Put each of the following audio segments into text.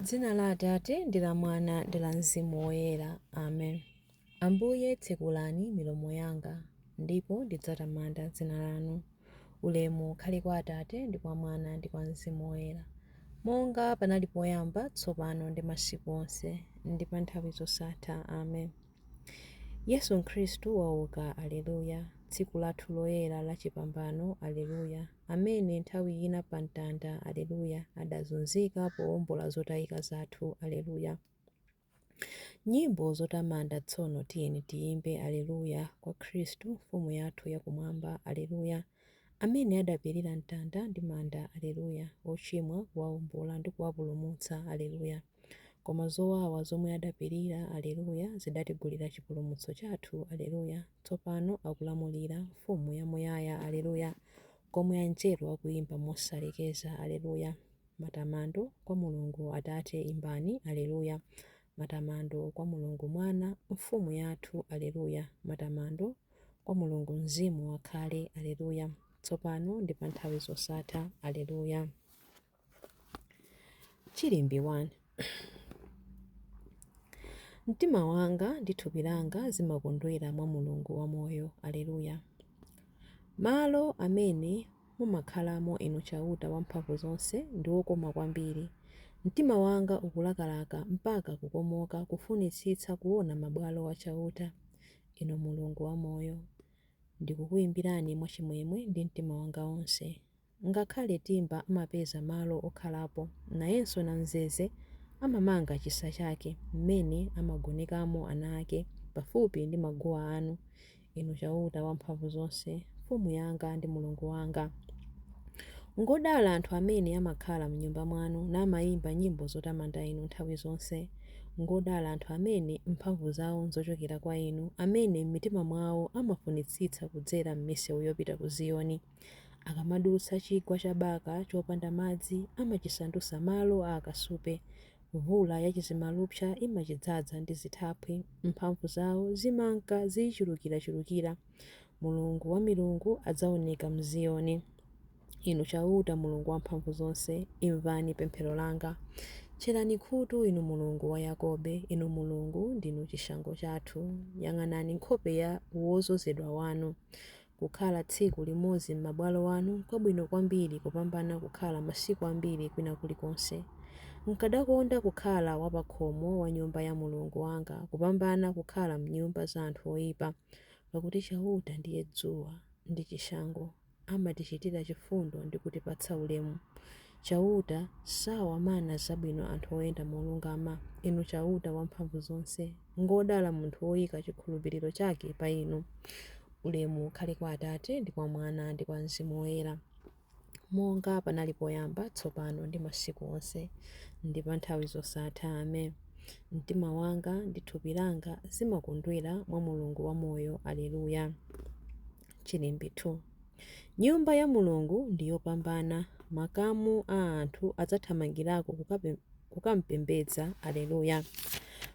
Dzina la Atate ndi la Mwana ndi la Mzimu Woyera. Amen. Ambuye tsekulani milomo yanga, ndipo ndidzatamanda dzina lanu. Ulemu ukhale kwa Atate ndi kwa Mwana ndi kwa Mzimu Woyera, monga panali poyamba, tsopano ndi masiku onse, ndi pa nthawi zosatha. Amen. Yesu Khristu wauka, aleluya. Tsiku lathu loyera la chipambano, aleluya. Amene nthawi ina pa mtanda, aleluya, adazunzika powombola zotayika zathu, aleluya. Nyimbo zotamanda tsono tiyeni tiyimbe, aleluya, kwa Khristu mfumu yathu yakumwamba, aleluya. Amene adapirira mtanda ndi manda, aleluya, ochimwa kuwawombola ndi kuwapulumutsa, aleluya. Koma zowawa zomwe adapirira, aleluya, zidatigulira chipulumutso chathu, aleluya. Tsopano akulamulira mfumu yamuyaya, aleluya, komwe anjelo akuyimba mosalekeza, aleluya. Matamando kwa Mulungu Atate imbani, aleluya. Matamando kwa Mulungu Mwana mfumu yathu, aleluya. Matamando kwa Mulungu Mzimu wakhale, aleluya. Tsopano ndi pa nthawi zosatha, aleluya. Chilimbi 1. Mtima wanga ndi thupi langa zimakondwera mwa Mulungu wamoyo, aleluya. Malo amene mumakhalamo inu chauta wamphamvu zonse ndi wokoma kwambiri. Mtima wanga ukulakalaka mpaka kukomoka kufunitsitsa kuona mabwalo a chauta, inu Mulungu wamoyo. Ndikukuyimbirani mwachimwemwe ndi mtima wanga wonse. Ngakhale timba amapeza malo okhalapo, nayenso namzeze amamanga chisa chake mmene amagonekamo ana ake pafupi ndi maguwa anu, inu chauta wamphamvu zonse, mfumu yanga ndi Mulungu wanga. Ngodala anthu amene amakhala mnyumba mwanu namayimba nyimbo zotamanda inu nthawi zonse. Ngodala anthu amene mphamvu zawo nzochokera kwa inu, amene m'mitima mwawo amafunitsitsa kudzera m'misewu yopita ku Ziyoni. Akamadutsa chigwa cha Baka chopanda madzi amachisandutsa malo a akasupe. Mvula yachizimalupsa imachidzaza ndi zithaphwi, mphamvu zawo zimanka zichulukirachulukira. Mulungu wa milungu adzaoneka m'Ziyoni. Inu chauta Mulungu wamphamvu zonse, imvani pemphero langa. Tcherani khutu inu Mulungu wa Yakobe, inu Mulungu ndinu chishango chathu. Yang'anani nkhope ya wozozedwa wanu. Kukhala tsiku limodzi m'mabwalo wanu kwabwino kwambiri kupambana kukhala masiku ambiri kwina kulikonse. Nkadakonda kukhala wapakhomo wa nyumba ya Mulungu wanga kupambana kukhala m'nyumba za anthu oyipa, pakuti chauta ndiye dzuwa ndi chishango, amatichitira chifundo ndi kutipatsa ulemu. Chauta sawamana zabwino anthu oyenda molungama, inu chauta wamphamvu zonse. Ngodala munthu woyika chikhulupiriro chake pa inu. Ulemu ukhale kwa Atate ndi kwa Mwana ndi kwa Mzimu Woyera, monga panali poyamba, tsopano ndi masiku onse, ndi pa nthawi zosatha. Amen. Mtima wanga ndi thupi langa zimakondwera mwa Mulungu wamoyo, aleluya. Chilimbi 2. Nyumba ya Mulungu ndi yopambana, makamu a anthu adzathamangirako kukampembedza, aleluya.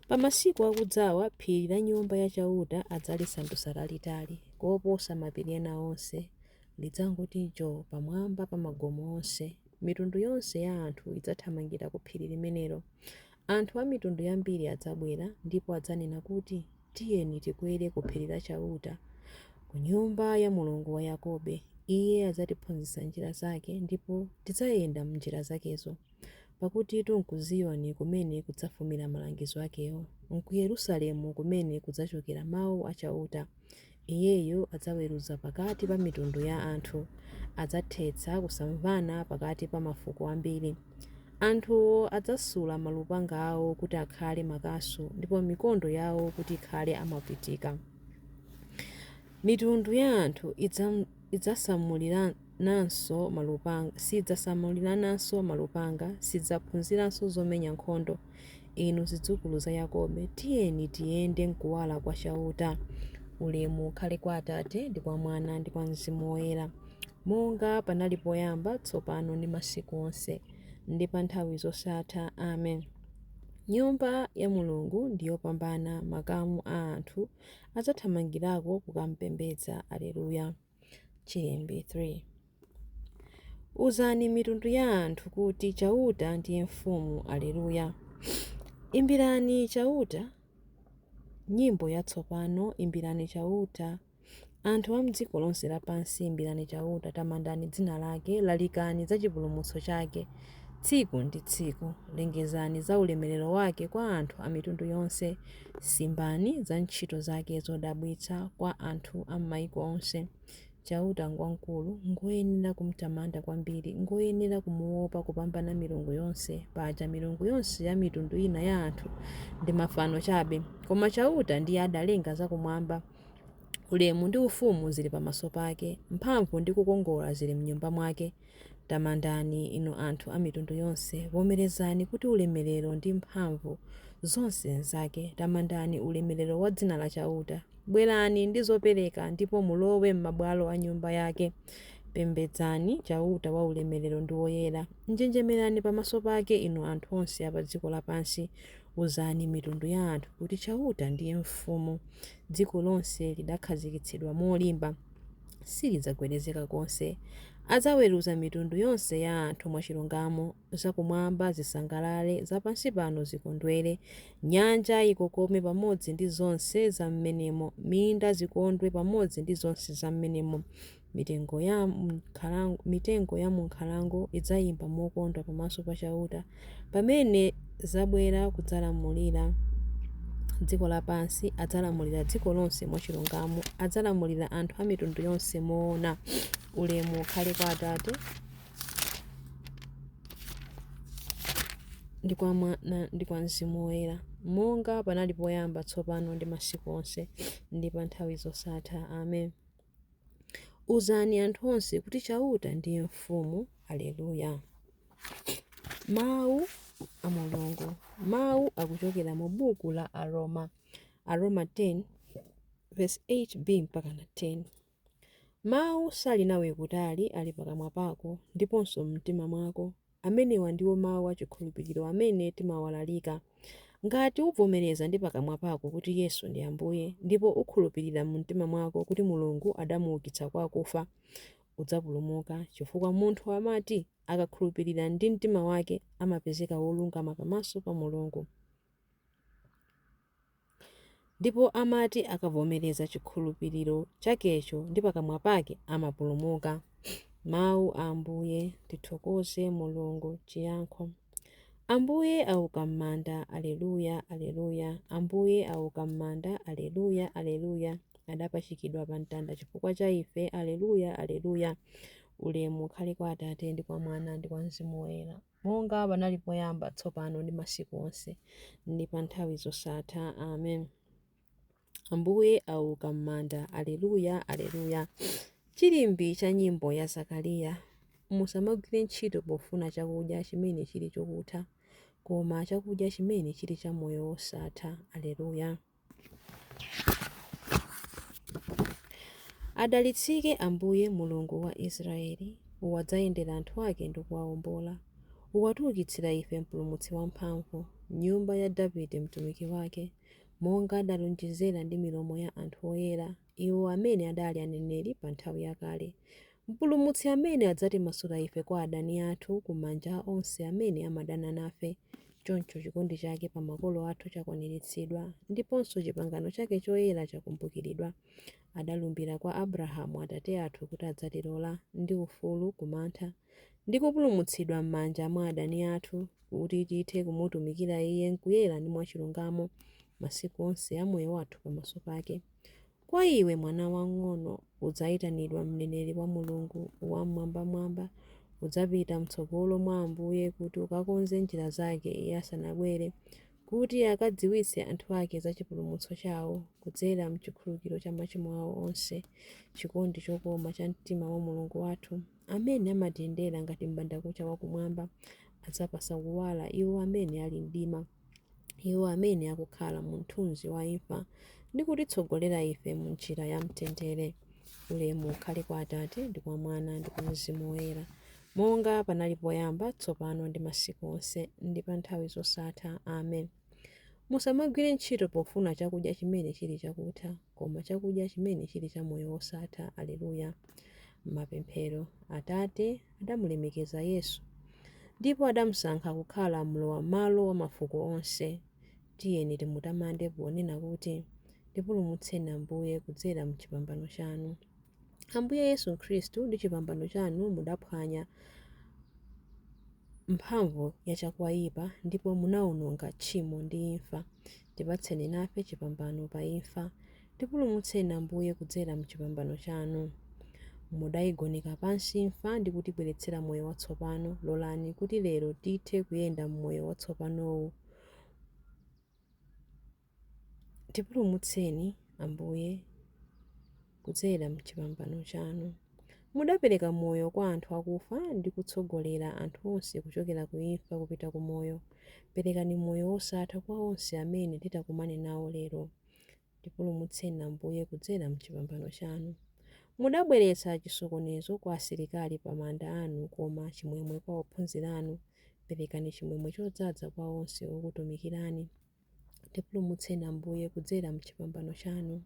Pa masiku akudzawa phiri la nyumba ya chauta adzalisandutsa lalitali koposa mapiri ena onse, lidzangoti njoo pamwamba pa magomo onse. Mitundu yonse ya anthu idzathamangira ku phiri limenelo. Anthu a mitundu yambiri adzabwera ndipo adzanena kuti, tiyeni tikwere ku phiri la chauta, ku nyumba ya Mulungu wa Yakobe. Iye adzatiphunzitsa njira zake ndipo tidzayenda m'njira zakezo. Pakuti ku Ziyoni kumene kudzafumira malangizo akewo, ku Yerusalemu kumene kudzachokera mawu a chauta. Iyeyo adzaweruza pakati pa mitundu ya anthu, adzathetsa kusamvana pakati pa mafuko ambiri. Anthuwo adzasula malupanga awo kuti akhale makasu, ndipo mikondo yawo kuti ikhale amapitika. Mitundu ya anthu idzasamulirananso malupanga, sidzaphunziranso zomenya nkhondo. Inu zidzukulu za Yakobe, tiyeni tiyende mkuwala kwa chauta. Ulemu ukhale kwa Atate ndi kwa Mwana ndi kwa Mzimu Woyera, monga panali poyamba, tsopano ndi masiku onse, ndi pa nthawi zosatha. Amen. Nyumba ya Mulungu ndi yopambana, makamu a anthu adzathamangirako kukampembedza, aleluya. Chilimbi 3. Uzani mitundu ya anthu kuti chauta ndiye mfumu. Aleluya. Imbirani chauta nyimbo yatsopano, imbirani chauta. Anthu a mdziko lonse lapansi, imbirani chauta, tamandani dzina lake, lalikani za chipulumutso chake tsiku ndi tsiku, lengezani za ulemerero wake kwa anthu a mitundu yonse, simbani za ntchito zake zodabwitsa kwa anthu a m'mayiko onse. Chauta ngwamkulu, ngoyenera kumtamanda kwambiri, ngoyenera kumuopa kupambana milungu yonse. Paja milungu yonse ya mitundu ina ya anthu ndi mafano chabe, koma chauta ndiye adalenga zakumwamba. Ulemu ndi ufumu zili pamaso pake, mphamvu ndi kukongola zili mnyumba mwake. Tamandani inu anthu a mitundu yonse, vomerezani kuti ulemerero ndi mphamvu zonse nzake. Tamandani ulemerero wa dzina la chauta. Bwerani ndi zopereka ndipo mulowe m'mabwalo a nyumba yake. Pembedzani chauta wa ulemerero ndi woyera. Njenjemerani pamaso pake inu anthu onse apa dziko lapansi. Uzani mitundu ya anthu kuti chauta ndiye mfumu. Dziko lonse lidakhazikitsidwa molimba, silidzagwedezeka konse. Adzaweruza mitundu yonse ya anthu mwachilungamo. Zakumwamba zisangalale, zapansi pano zikondwere. Nyanja ikokome pamodzi ndi zonse zam'menemo, minda zikondwe pamodzi ndi zonse zam'menemo. Mitengo ya munkhalango idzayimba mokondwa pamaso pa chauta. Pamene zabwera kudzalamulira dziko lapansi, adzalamulira dziko lonse mwachilungamo, adzalamulira anthu a mitundu yonse moona. Ulemu ukhale kwa Atate ndi kwa Mwana ndi kwa Mzimu Woyera, monga panali poyamba, tsopano ndi masiku onse ndi pa nthawi zosatha. Amen. Uzani anthu onse kuti chauta ndiye mfumu. Aleluya. Mawu a Mulungu. Mawu akuchokera mu buku la Aroma 10 verse 8b mpaka na 10. Mawu sali nawe kutali, ali pakamwa pako ndiponso mtima mwako. Amenewa ndiwo mawu achikhulupiriro amene timawalalika. Ngati uvomereza ndi pakamwa pako kuti Yesu ndi Ambuye, ndipo ukhulupirira mu mtima mwako kuti Mulungu adamuukitsa kwa akufa, udzapulumuka. Chifukwa munthu amati akakhulupirira ndi mtima wake amapezeka wolungama pamaso pa Mulungu, ndipo amati akavomereza chikhulupiriro chakecho ndi pakamwa pake amapulumuka. Mawu a Ambuye. Tithokoze Mulungu. Chiyankho. Ambuye auka m'manda. Aleluya, aleluya. Ambuye auka m'manda. Aleluya, aleluya. Adapachikidwa pa mtanda chifukwa cha ife. Aleluya, aleluya. Ulemu ukhale kwa Atate ndi kwa Mwana ndi kwa Mzimu Woyera, monga panali poyamba, tsopano ndi masiku onse ndi pa nthawi zosatha. Amen. Ambuye auka m'manda. Aleluya, aleluya. Chilimbi cha nyimbo ya Zakariya. Musamagwire ntchito pofuna chakudya chimene chili chokutha, koma chakudya chimene chili cha moyo wosatha. Aleluya. Adalitsike Ambuye Mulungu wa Israeli, wadzayendera anthu ake ndi kuwawombola. Watiukitsira ife mpulumutsi wamphamvu, nyumba ya Davide mtumiki wake, monga adalonjezera ndi milomo ya anthu oyera, iwo amene adali aneneri pa nthawi yakale. Mpulumutsi amene adzatimasula ife kwa adani athu, ku manja onse amene amadana nafe. Choncho chikondi chake pa makolo athu chakwaniritsidwa, ndiponso chipangano chake choyera chakumbukiridwa. Adalumbira kwa Abrahamu atate athu kuti adzatilola ndi ufulu kumantha ndi kupulumutsidwa m'manja mwa adani athu, kuti tithe kumutumikira iye nkuyera ndi mwachilungamo masiku onse a moyo wathu pamaso pake. Kwa iwe mwana wang'ono udzayitanidwa mneneri wa Mulungu wamwambamwamba. Udzapita mtsogolo mwa Ambuye kuti ukakonze njira zake iye asanabwere, kuti akadziwitse anthu ake za chipulumutso chawo kudzera mchikhululukiro cha machimo awo onse. Chikondi chokoma cha mtima wa Mulungu wathu, amene amatiyendera ngati m'bandakucha wakumwamba, adzapasa kuwala iwo amene ali mdima, iwo amene akukhala mu mthunzi wa imfa, ndi kutitsogolera ife mu njira ya mtendere. Ulemu ukhale kwa Atate ndi kwa Mwana ndi kwa Mzimu Woyera, monga panali poyamba, tsopano ndi masiku onse ndi pa nthawi zosatha. Amen. Musamagwire ntchito pofuna chakudya chimene chili chakutha, koma chakudya chimene chili cha moyo wosatha. Aleluya. m'mapemphero. Atate adamulemekeza Yesu ndipo adamusankha kukhala mlowam'malo wa mafuko onse. Tiyeni timutamande ponena kuti tipulumutseni Ambuye kudzera m'chipambano chanu. Ambuye Yesu Khristu ndi chipambano chanu mudaphwanya mphamvu ya chakwaipa ndipo munawononga tchimo ndi imfa. Tipatseni nafe chipambano pa imfa. Tipulumutseni Ambuye kudzera m'chipambano chanu. Mudayigonika pansi imfa ndi kutibweretsera moyo watsopano. Lolani kuti lero tithe kuyenda m'moyo watsopanowu. Tipulumutseni Ambuye kudzera m'chipambano chanu. Mudapereka moyo kwa anthu akufa ndi kutsogolera anthu onse kuchokera ku imfa kupita ku moyo. Perekani moyo wosatha kwa onse amene titakumane nawo lero. Tipulumutseni Ambuye kudzera m'chipambano chanu. Mudabweretsa chisokonezo kwa asilikali pa manda anu koma chimwemwe kwa ophunzira anu. Perekani chimwemwe chodzaza kwa onse okutumikirani. Tipulumutseni Ambuye kudzera m'chipambano chanu.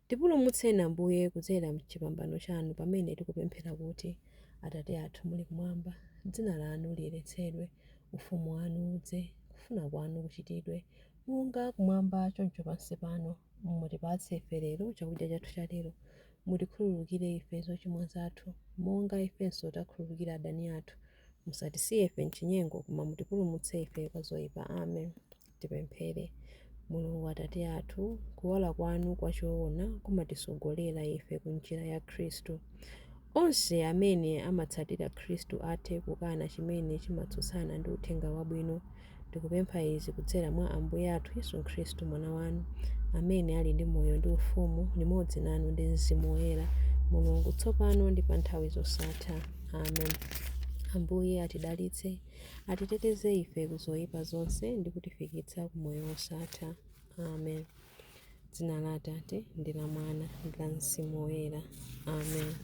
Tipulumutseni Ambuye kudzera m'chipambano chanu pamene tikupemphera kuti Atate athu muli kumwamba, dzina lanu liyeretsedwe, ufumu wanu udze, kufuna kwanu kuchitidwe monga kumwamba choncho pansi pano. Mutipatse ife lero chakudya chathu cha lero. Mutikhululukire ife zochimwa zathu monga ifenso takhululukira adani athu. Musatisiye ife m'chinyengo koma mutipulumutse ife kwa zoyipa. Amen. Tipemphere. Mulungu Atate athu, kuwala kwanu kwa choona kumatisogolera ife ku njira ya Khristu. Onse amene amatsatira Khristu athe kukana chimene chimatsutsana ndi uthenga wabwino. Tikupempha izi kudzera mwa Ambuye athu Yesu Khristu mwana wanu, amene ali ndi moyo ndi ufumu limodzi nanu ndi Mzimu Woyera, Mulungu tsopano ndi pa nthawi zosatha. Amen. Ambuye atidalitse, atiteteze ife ku zoyipa zonse ndi kutifikitsa ku moyo wosatha. Amen. Dzina la Atate ndi la Mwana ndi la Mzimu Woyera. Amen.